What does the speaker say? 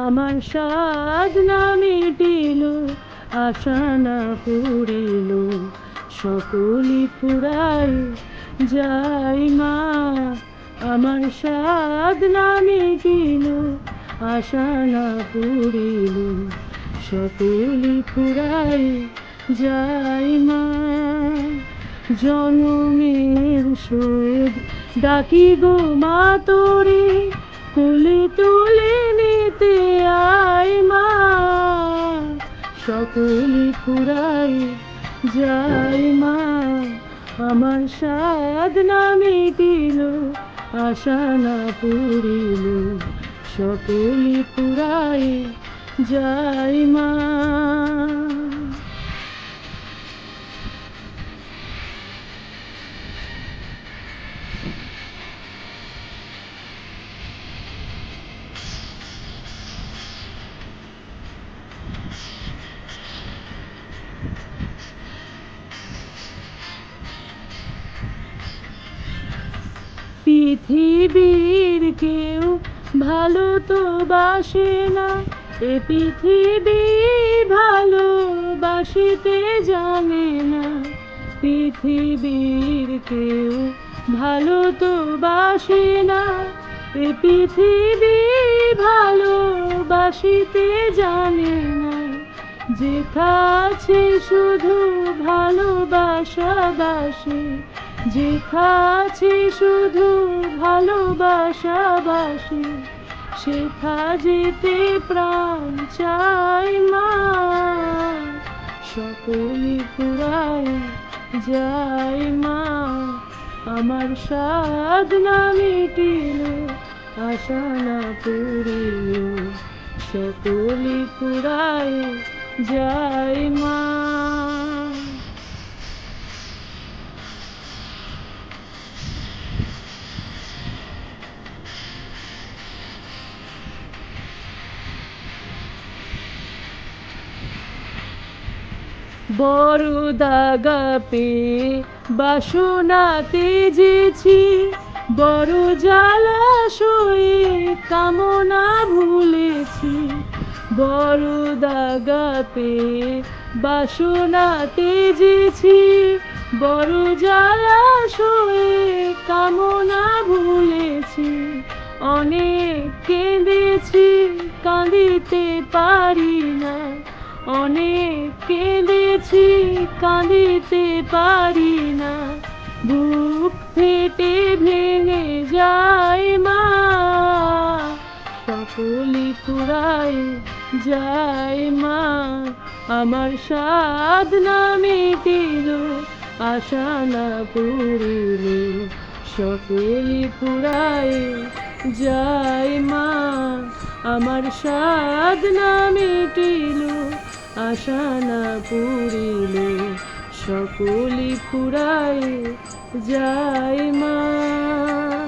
আমার সাধনা মিটিল, আশা না পুরিল, সকলি ফুরায় যাই মা। আমার সাধনা মিটিল, আশা না পুরিল, সকলি ফুরায় যাই মা। জনমের শোধ ডাকি গো মা তোরে, কোলে তুলে নিতে আয় মা। সকলি ফুরায় যাই মা। আমার সাধনা মিটিল, আশা না পুরিল, সকলি ফুরায় যাই মা। পৃথিবীর কেউ ভালো তো বাসে না, এ পৃথিবী ভালোবাসিতে জানে না। পৃথিবীর কেউ ভালো তো বাসে না, এ পৃথিবী ভালোবাসিতে জানে না। যেথা আছে শুধু ভালোবাসাবাসি, যেথা আছে শুধু ভালোবাসাবাসি, সেথা যেতে প্রাণ চাই মা। সকলি ফুরায় যাই মা। আমার সাধনা মিটিল, আশা না পুরিল, সকলি ফুরায় যাই মা। বড় দাগা পেয়ে বাসনা তেজেছি, বড় জ্বালাশয়ে কামনা ভুলেছি। বড় দাগা পেয়ে বাসনা তেজেছি, বড় জ্বালাশয়ে কামনা ভুলেছি। অনেক কেঁদেছি, কাঁদিতে পারি না, অনেক কেঁদেছি, কাঁদিতে পারি না। বুক ফেটে ভেঙে যায় মা। সকলি ফুরায় যায় মা। আমার সাধনা মিটিল, আশা না পুরিল, সকলি ফুরায় যায় মা। আমার সাধনা মিটিল, আশা না পুরিল, সকলি ফুরায় যায় মা।